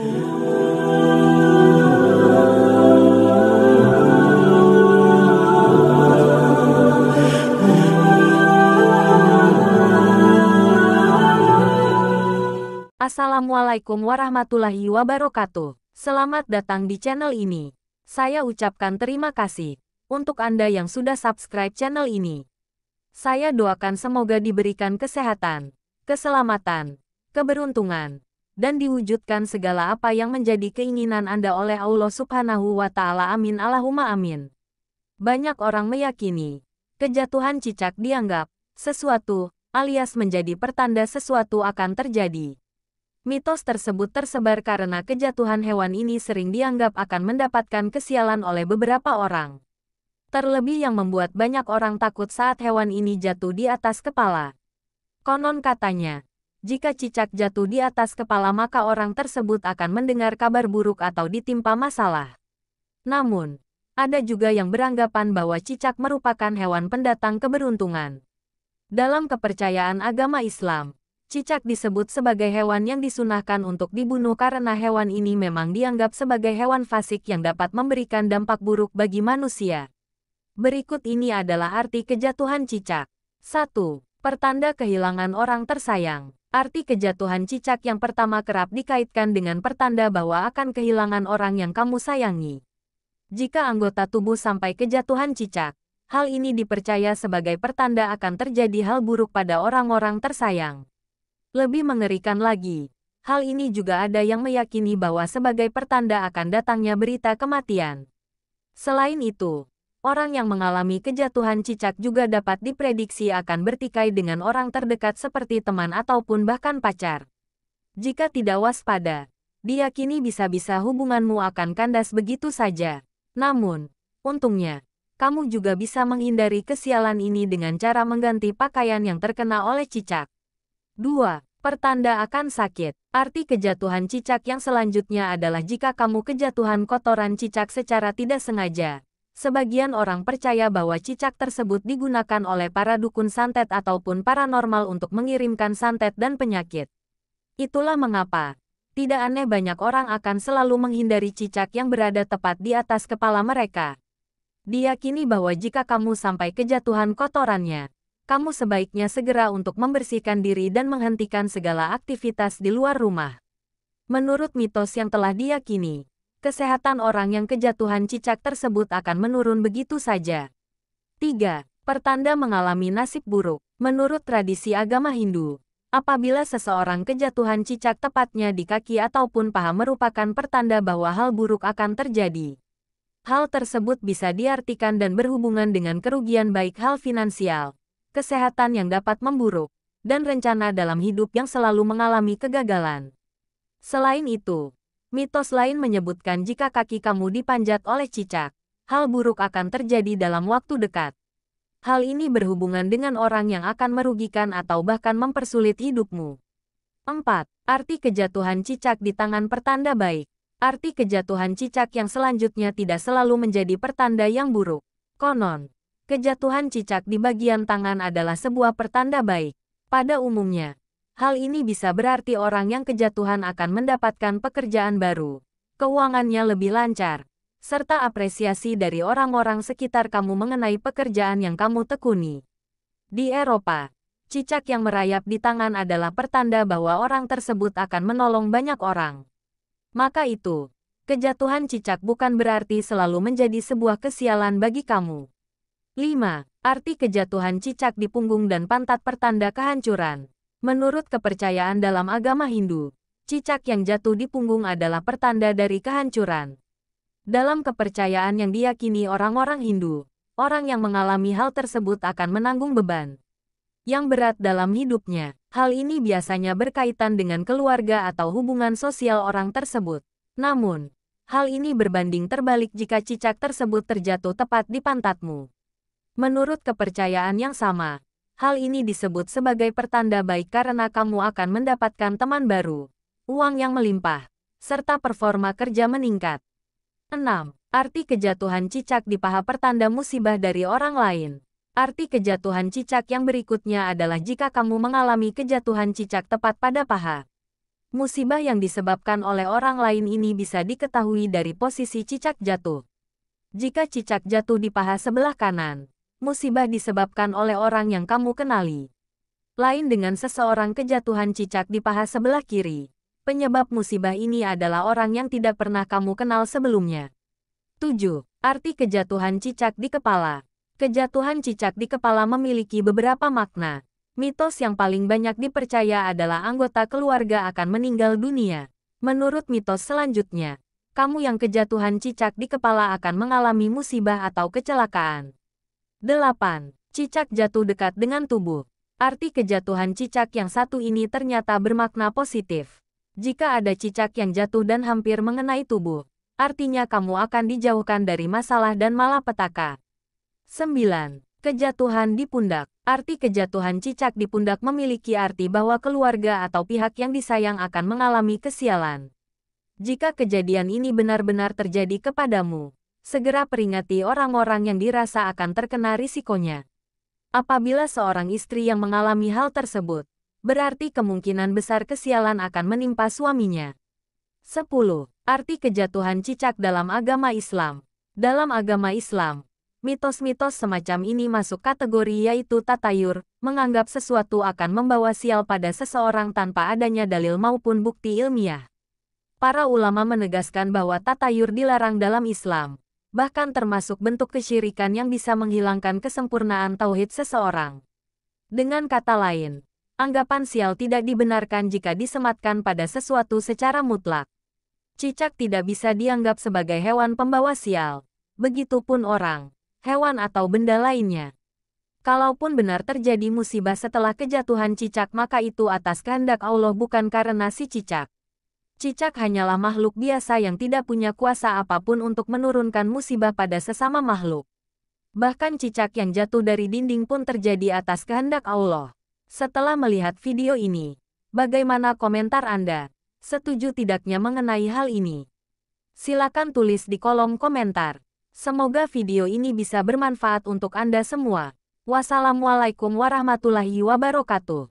Assalamualaikum warahmatullahi wabarakatuh. Selamat datang di channel ini. Saya ucapkan terima kasih untuk Anda yang sudah subscribe channel ini. Saya doakan semoga diberikan kesehatan, keselamatan, keberuntungan, dan diwujudkan segala apa yang menjadi keinginan Anda oleh Allah Subhanahu wa Ta'ala. Amin Allahumma amin. Banyak orang meyakini kejatuhan cicak dianggap sesuatu alias menjadi pertanda sesuatu akan terjadi. Mitos tersebut tersebar karena kejatuhan hewan ini sering dianggap akan mendapatkan kesialan oleh beberapa orang. Terlebih yang membuat banyak orang takut saat hewan ini jatuh di atas kepala. Konon katanya, jika cicak jatuh di atas kepala maka orang tersebut akan mendengar kabar buruk atau ditimpa masalah. Namun, ada juga yang beranggapan bahwa cicak merupakan hewan pendatang keberuntungan. Dalam kepercayaan agama Islam, cicak disebut sebagai hewan yang disunahkan untuk dibunuh karena hewan ini memang dianggap sebagai hewan fasik yang dapat memberikan dampak buruk bagi manusia. Berikut ini adalah arti kejatuhan cicak. 1. Pertanda kehilangan orang tersayang. Arti kejatuhan cicak yang pertama kerap dikaitkan dengan pertanda bahwa akan kehilangan orang yang kamu sayangi. Jika anggota tubuh sampai kejatuhan cicak, hal ini dipercaya sebagai pertanda akan terjadi hal buruk pada orang-orang tersayang. Lebih mengerikan lagi, hal ini juga ada yang meyakini bahwa sebagai pertanda akan datangnya berita kematian. Selain itu, orang yang mengalami kejatuhan cicak juga dapat diprediksi akan bertikai dengan orang terdekat seperti teman ataupun bahkan pacar. Jika tidak waspada, diyakini bisa-bisa hubunganmu akan kandas begitu saja. Namun, untungnya, kamu juga bisa menghindari kesialan ini dengan cara mengganti pakaian yang terkena oleh cicak. 2. Pertanda akan sakit. Arti kejatuhan cicak yang selanjutnya adalah jika kamu kejatuhan kotoran cicak secara tidak sengaja. Sebagian orang percaya bahwa cicak tersebut digunakan oleh para dukun santet ataupun paranormal untuk mengirimkan santet dan penyakit. Itulah mengapa tidak aneh banyak orang akan selalu menghindari cicak yang berada tepat di atas kepala mereka. Diyakini bahwa jika kamu sampai kejatuhan kotorannya, kamu sebaiknya segera untuk membersihkan diri dan menghentikan segala aktivitas di luar rumah. Menurut mitos yang telah diyakini, kesehatan orang yang kejatuhan cicak tersebut akan menurun begitu saja. 3. Pertanda mengalami nasib buruk. Menurut tradisi agama Hindu, apabila seseorang kejatuhan cicak tepatnya di kaki ataupun paha merupakan pertanda bahwa hal buruk akan terjadi. Hal tersebut bisa diartikan dan berhubungan dengan kerugian baik hal finansial, kesehatan yang dapat memburuk, dan rencana dalam hidup yang selalu mengalami kegagalan. Selain itu, mitos lain menyebutkan jika kaki kamu dipanjat oleh cicak, hal buruk akan terjadi dalam waktu dekat. Hal ini berhubungan dengan orang yang akan merugikan atau bahkan mempersulit hidupmu. 4. Arti kejatuhan cicak di tangan pertanda baik. Arti kejatuhan cicak yang selanjutnya tidak selalu menjadi pertanda yang buruk. Konon, kejatuhan cicak di bagian tangan adalah sebuah pertanda baik. Pada umumnya, hal ini bisa berarti orang yang kejatuhan akan mendapatkan pekerjaan baru, keuangannya lebih lancar, serta apresiasi dari orang-orang sekitar kamu mengenai pekerjaan yang kamu tekuni. Di Eropa, cicak yang merayap di tangan adalah pertanda bahwa orang tersebut akan menolong banyak orang. Maka itu, kejatuhan cicak bukan berarti selalu menjadi sebuah kesialan bagi kamu. 5. Arti kejatuhan cicak di punggung dan pantat pertanda kehancuran. Menurut kepercayaan dalam agama Hindu, cicak yang jatuh di punggung adalah pertanda dari kehancuran. Dalam kepercayaan yang diyakini orang-orang Hindu, orang yang mengalami hal tersebut akan menanggung beban yang berat dalam hidupnya. Hal ini biasanya berkaitan dengan keluarga atau hubungan sosial orang tersebut. Namun, hal ini berbanding terbalik jika cicak tersebut terjatuh tepat di pantatmu. Menurut kepercayaan yang sama, hal ini disebut sebagai pertanda baik karena kamu akan mendapatkan teman baru, uang yang melimpah, serta performa kerja meningkat. 6. Arti kejatuhan cicak di paha pertanda musibah dari orang lain. Arti kejatuhan cicak yang berikutnya adalah jika kamu mengalami kejatuhan cicak tepat pada paha. Musibah yang disebabkan oleh orang lain ini bisa diketahui dari posisi cicak jatuh. Jika cicak jatuh di paha sebelah kanan, musibah disebabkan oleh orang yang kamu kenali. Lain dengan seseorang kejatuhan cicak di paha sebelah kiri, penyebab musibah ini adalah orang yang tidak pernah kamu kenal sebelumnya. 7. Arti kejatuhan cicak di kepala. Kejatuhan cicak di kepala memiliki beberapa makna. Mitos yang paling banyak dipercaya adalah anggota keluarga akan meninggal dunia. Menurut mitos selanjutnya, kamu yang kejatuhan cicak di kepala akan mengalami musibah atau kecelakaan. 8. Cicak jatuh dekat dengan tubuh. Arti kejatuhan cicak yang satu ini ternyata bermakna positif. Jika ada cicak yang jatuh dan hampir mengenai tubuh, artinya kamu akan dijauhkan dari masalah dan malapetaka. 9. Kejatuhan di pundak. Arti kejatuhan cicak di pundak memiliki arti bahwa keluarga atau pihak yang disayang akan mengalami kesialan. Jika kejadian ini benar-benar terjadi kepadamu, segera peringati orang-orang yang dirasa akan terkena risikonya. Apabila seorang istri yang mengalami hal tersebut, berarti kemungkinan besar kesialan akan menimpa suaminya. 10. Arti kejatuhan cicak dalam agama Islam. Dalam agama Islam, mitos-mitos semacam ini masuk kategori yaitu tatayur, menganggap sesuatu akan membawa sial pada seseorang tanpa adanya dalil maupun bukti ilmiah. Para ulama menegaskan bahwa tatayur dilarang dalam Islam, bahkan termasuk bentuk kesyirikan yang bisa menghilangkan kesempurnaan tauhid seseorang. Dengan kata lain, anggapan sial tidak dibenarkan jika disematkan pada sesuatu secara mutlak. Cicak tidak bisa dianggap sebagai hewan pembawa sial, begitupun orang, hewan atau benda lainnya. Kalaupun benar terjadi musibah setelah kejatuhan cicak maka itu atas kehendak Allah bukan karena si cicak. Cicak hanyalah makhluk biasa yang tidak punya kuasa apapun untuk menurunkan musibah pada sesama makhluk. Bahkan cicak yang jatuh dari dinding pun terjadi atas kehendak Allah. Setelah melihat video ini, bagaimana komentar Anda? Setuju tidaknya mengenai hal ini? Silakan tulis di kolom komentar. Semoga video ini bisa bermanfaat untuk Anda semua. Wassalamualaikum warahmatullahi wabarakatuh.